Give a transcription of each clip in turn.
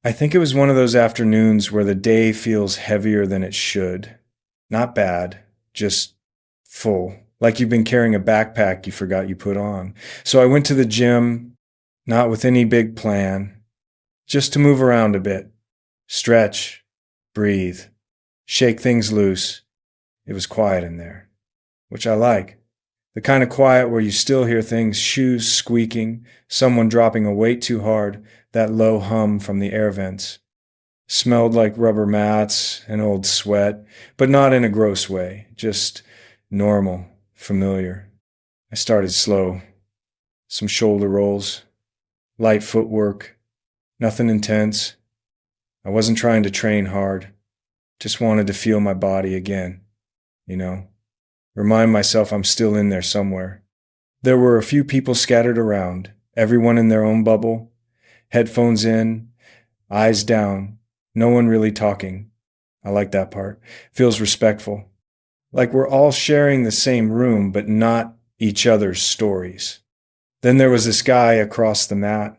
I think it was one of those afternoons where the day feels heavier than it should. Not bad, just full. Like you've been carrying a backpack you forgot you put on. So I went to the gym, not with any big plan, just to move around a bit, stretch, breathe, shake things loose. It was quiet in there, which I like. The kind of quiet where you still hear things, shoes squeaking, someone dropping a weight too hard, that low hum from the air vents. Smelled like rubber mats and old sweat, but not in a gross way, just normal, familiar. I started slow. Some shoulder rolls, light footwork, nothing intense. I wasn't trying to train hard, just wanted to feel my body again, you know. Remind myself I'm still in there somewhere. There were a few people scattered around, everyone in their own bubble, headphones in, eyes down, no one really talking. I like that part. Feels respectful. Like we're all sharing the same room, but not each other's stories. Then there was this guy across the mat.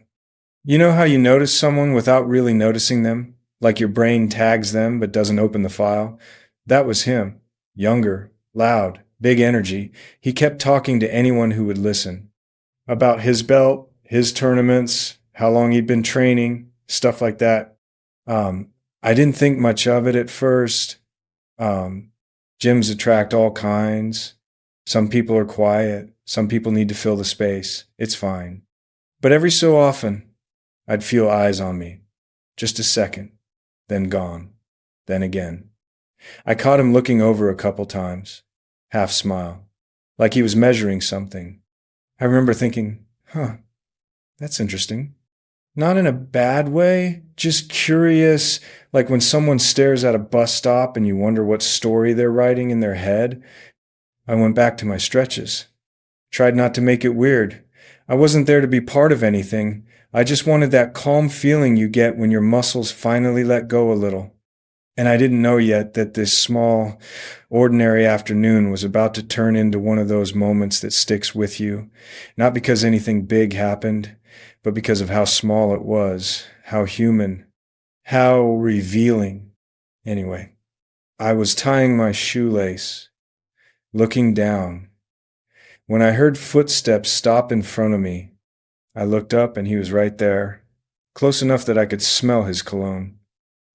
You know how you notice someone without really noticing them? Like your brain tags them but doesn't open the file? That was him. Younger, loud, big energy. He kept talking to anyone who would listen. About his belt, his tournaments, how long he'd been training, stuff like that. I didn't think much of it at first. Gyms attract all kinds. Some people are quiet. Some people need to fill the space. It's fine. But every so often, I'd feel eyes on me. Just a second. Then gone. Then again. I caught him looking over a couple times. Half smile. Like he was measuring something. I remember thinking, that's interesting. Not in a bad way, just curious, like when someone stares at a bus stop and you wonder what story they're writing in their head. I went back to my stretches. Tried not to make it weird. I wasn't there to be part of anything. I just wanted that calm feeling you get when your muscles finally let go a little. And I didn't know yet that this small, ordinary afternoon was about to turn into one of those moments that sticks with you, not because anything big happened, but because of how small it was, how human, how revealing. Anyway, I was tying my shoelace, looking down. When I heard footsteps stop in front of me, I looked up and he was right there, close enough that I could smell his cologne.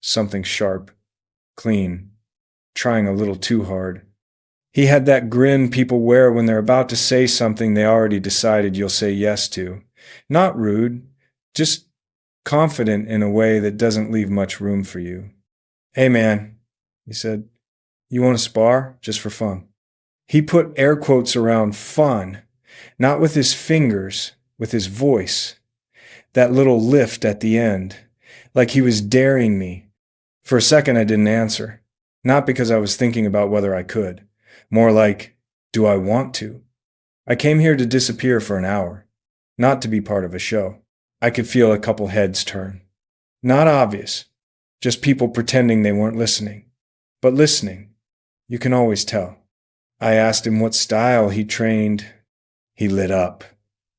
Something sharp, clean, trying a little too hard. He had that grin people wear when they're about to say something they already decided you'll say yes to. Not rude, just confident in a way that doesn't leave much room for you. "Hey man," he said, "you want to spar? Just for fun." He put air quotes around fun, not with his fingers, with his voice. That little lift at the end, like he was daring me. For a second I didn't answer, not because I was thinking about whether I could. More like, do I want to? I came here to disappear for an hour. Not to be part of a show. I could feel a couple heads turn. Not obvious, just people pretending they weren't listening. But listening, you can always tell. I asked him what style he trained. He lit up,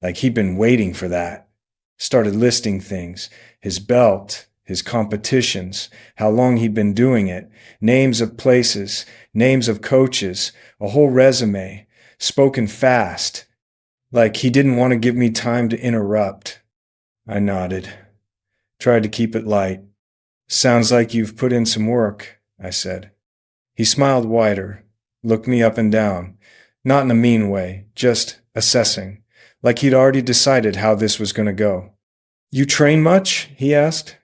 like he'd been waiting for that. Started listing things, his belt, his competitions, how long he'd been doing it, names of places, names of coaches, a whole resume, spoken fast, like he didn't want to give me time to interrupt. I nodded. Tried to keep it light. "Sounds like you've put in some work," I said. He smiled wider, looked me up and down, not in a mean way, just assessing, like he'd already decided how this was going to go. "You train much?" he asked.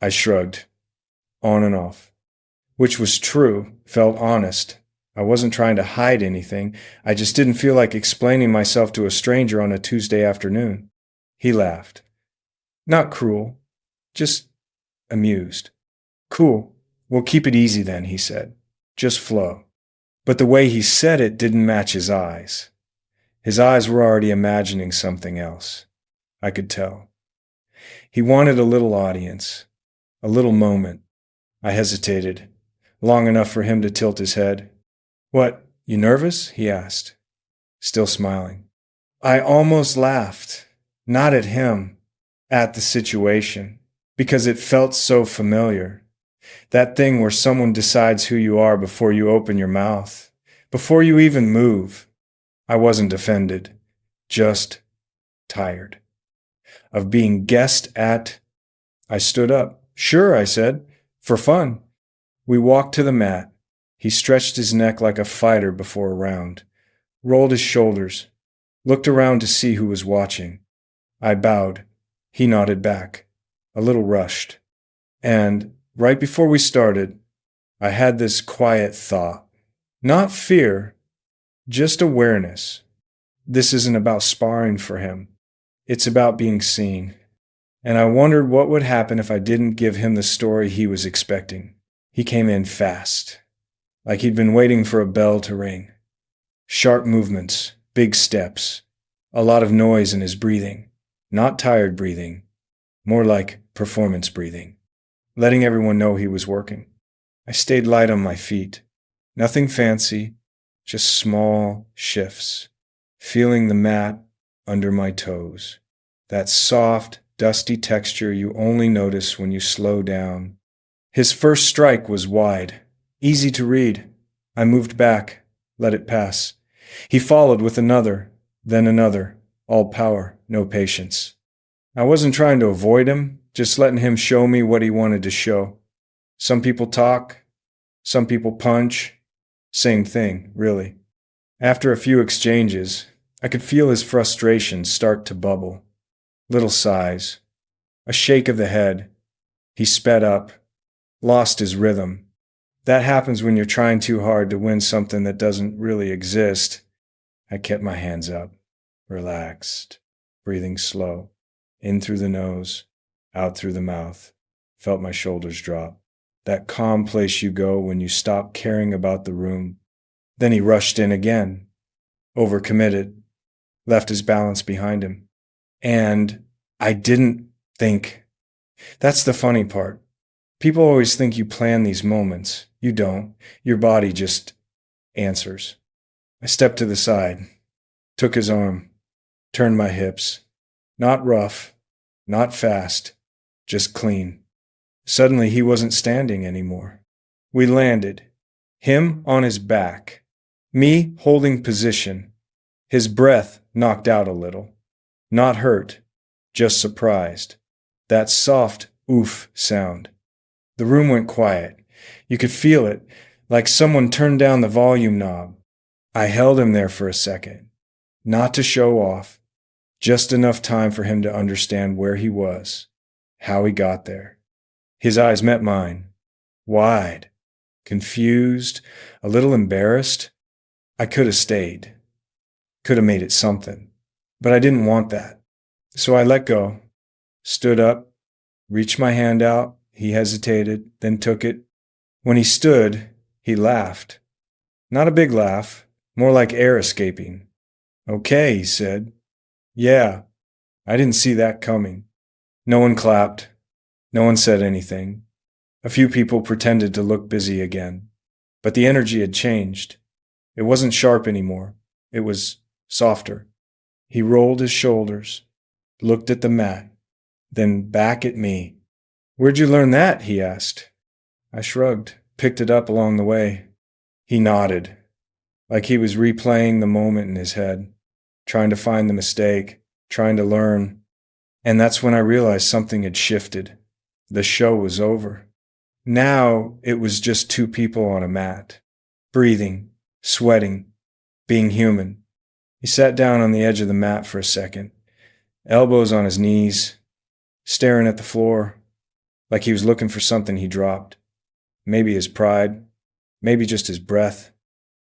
I shrugged. On and off. Which was true, felt honest. I wasn't trying to hide anything. I just didn't feel like explaining myself to a stranger on a Tuesday afternoon. He laughed. Not cruel, just amused. "Cool. We'll keep it easy then," he said. "Just flow." But the way he said it didn't match his eyes. His eyes were already imagining something else. I could tell. He wanted a little audience, a little moment. I hesitated, long enough for him to tilt his head. "What, you nervous?" he asked, still smiling. I almost laughed, not at him, at the situation. because it felt so familiar. That thing where someone decides who you are before you open your mouth, before you even move. I wasn't offended, just tired of being guessed at. I stood up. Sure, I said, for fun. We walked to the mat. He stretched his neck like a fighter before a round, rolled his shoulders, looked around to see who was watching. I bowed. He nodded back, a little rushed. And right before we started, I had this quiet thought. Not fear, just awareness. This isn't about sparring for him. It's about being seen. And I wondered what would happen if I didn't give him the story he was expecting. He came in fast, like he'd been waiting for a bell to ring. Sharp movements, big steps, a lot of noise in his breathing. Not tired breathing, more like performance breathing, letting everyone know he was working. I stayed light on my feet. Nothing fancy, just small shifts, feeling the mat under my toes. That soft, dusty texture you only notice when you slow down. His first strike was wide, easy to read. I moved back, let it pass. He followed with another, then another, all power, no patience. I wasn't trying to avoid him, just letting him show me what he wanted to show. Some people talk, some people punch. Same thing, really. After a few exchanges, I could feel his frustration start to bubble. Little sighs, a shake of the head. He sped up, lost his rhythm. That happens when you're trying too hard to win something that doesn't really exist. I kept my hands up, relaxed, breathing slow, in through the nose, out through the mouth. Felt my shoulders drop. That calm place you go when you stop caring about the room. Then he rushed in again, overcommitted, left his balance behind him. And I didn't think. That's the funny part. People always think you plan these moments. You don't. Your body just answers. I stepped to the side, took his arm, turned my hips. Not rough, not fast, just clean. Suddenly he wasn't standing anymore. We landed, him on his back, me holding position, his breath knocked out a little. Not hurt, just surprised. That soft oof sound. The room went quiet. You could feel it, like someone turned down the volume knob. I held him there for a second, not to show off, just enough time for him to understand where he was, how he got there. His eyes met mine, wide, confused, a little embarrassed. I could have stayed, could have made it something, but I didn't want that. So I let go, stood up, reached my hand out. He hesitated, then took it. When he stood, he laughed. Not a big laugh, more like air escaping. Okay, he said. Yeah, I didn't see that coming. No one clapped. No one said anything. A few people pretended to look busy again. But the energy had changed. It wasn't sharp anymore. It was softer. He rolled his shoulders, looked at the mat, then back at me. Where'd you learn that? He asked. I shrugged, picked it up along the way. He nodded, like he was replaying the moment in his head, trying to find the mistake, trying to learn. And that's when I realized something had shifted. The show was over. Now it was just two people on a mat, breathing, sweating, being human. He sat down on the edge of the mat for a second, elbows on his knees, staring at the floor, like he was looking for something he dropped. Maybe his pride, maybe just his breath.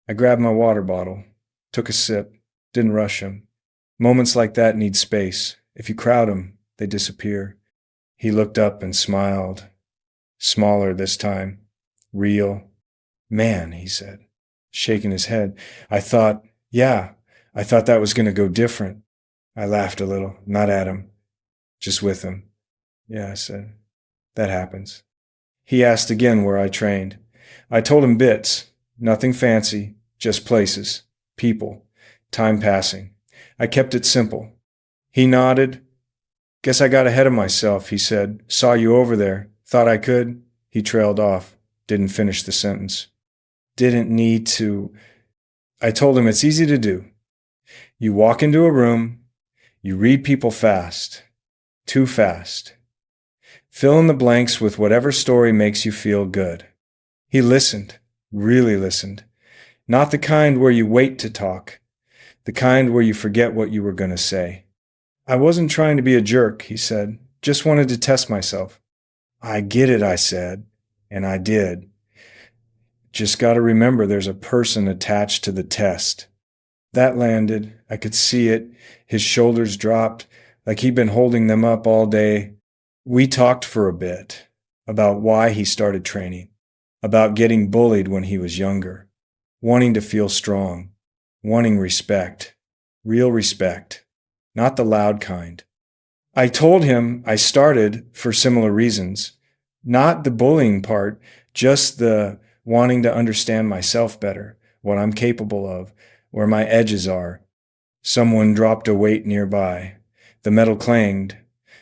I grabbed my water bottle, took a sip, didn't rush him. Moments like that need space. If you crowd them, they disappear. He looked up and smiled. Smaller this time. Real. Man, he said, shaking his head. I thought that was going to go different. I laughed a little, not at him, just with him. Yeah, I said, that happens. He asked again where I trained. I told him bits, nothing fancy, just places, people, time passing. I kept it simple. He nodded, Guess I got ahead of myself, he said. Saw you over there. Thought I could. He trailed off. Didn't finish the sentence. Didn't need to. I told him it's easy to do. You walk into a room, you read people fast. Too fast. Fill in the blanks with whatever story makes you feel good. He listened, really listened. Not the kind where you wait to talk, the kind where you forget what you were going to say. I wasn't trying to be a jerk, he said. Just wanted to test myself. I get it, I said, and I did. Just got to remember there's a person attached to the test. That landed. I could see it. His shoulders dropped, like he'd been holding them up all day. We talked for a bit about why he started training, about getting bullied when he was younger, wanting to feel strong, wanting respect, real respect, not the loud kind. I told him I started for similar reasons, not the bullying part, just the wanting to understand myself better, what I'm capable of, where my edges are. Someone dropped a weight nearby. The metal clanged.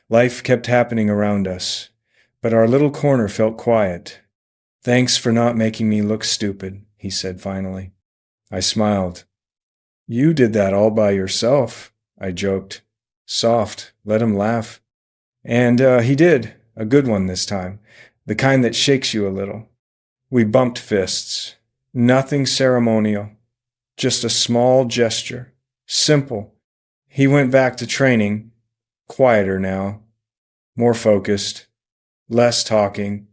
Life kept happening around us, but our little corner felt quiet. Thanks for not making me look stupid, he said finally. I smiled. You did that all by yourself, I joked. Soft, let him laugh. And he did, a good one this time, the kind that shakes you a little. We bumped fists. Nothing ceremonial, just a small gesture. Simple. He went back to training, quieter now, more focused, less talking.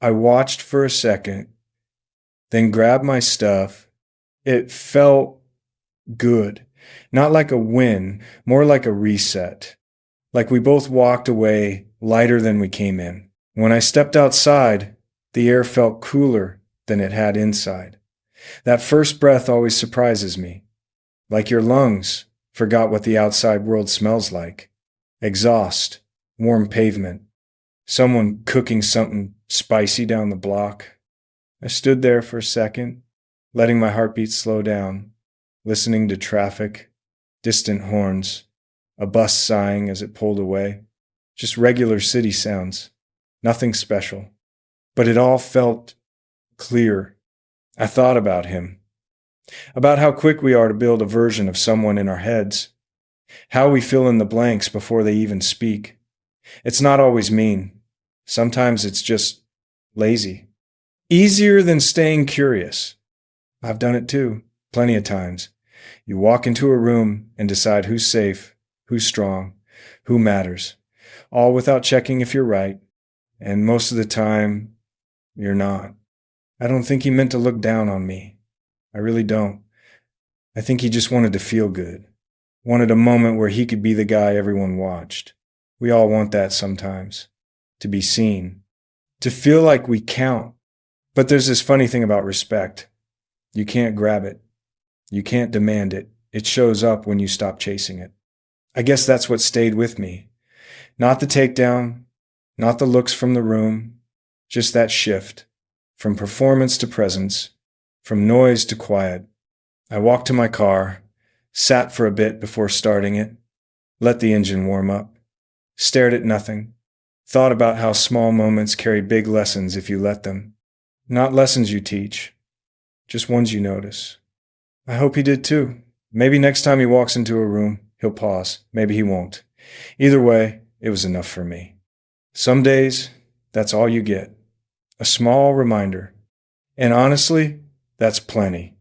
I watched for a second, then grabbed my stuff. It felt good, not like a win, more like a reset, like we both walked away lighter than we came in. When I stepped outside, the air felt cooler than it had inside. That first breath always surprises me, like your lungs forgot what the outside world smells like. Exhaust, warm pavement, someone cooking something spicy down the block. I stood there for a second, letting my heartbeat slow down, listening to traffic, distant horns, a bus sighing as it pulled away. Just regular city sounds, nothing special. But it all felt clear. I thought about him, about how quick we are to build a version of someone in our heads, how we fill in the blanks before they even speak. It's not always mean. Sometimes it's just lazy. Easier than staying curious. I've done it too, plenty of times. You walk into a room and decide who's safe, who's strong, who matters, all without checking if you're right, and most of the time, you're not. I don't think he meant to look down on me. I really don't. I think he just wanted to feel good. Wanted a moment where he could be the guy everyone watched. We all want that sometimes. To be seen. To feel like we count. But there's this funny thing about respect. You can't grab it. You can't demand it. It shows up when you stop chasing it. I guess that's what stayed with me. Not the takedown, not the looks from the room, just that shift. From performance to presence, from noise to quiet. I walked to my car, sat for a bit before starting it, let the engine warm up, stared at nothing, thought about how small moments carry big lessons if you let them. Not lessons you teach, just ones you notice. I hope he did too. Maybe next time he walks into a room, he'll pause. Maybe he won't. Either way, it was enough for me. Some days, that's all you get. A small reminder. And honestly, that's plenty.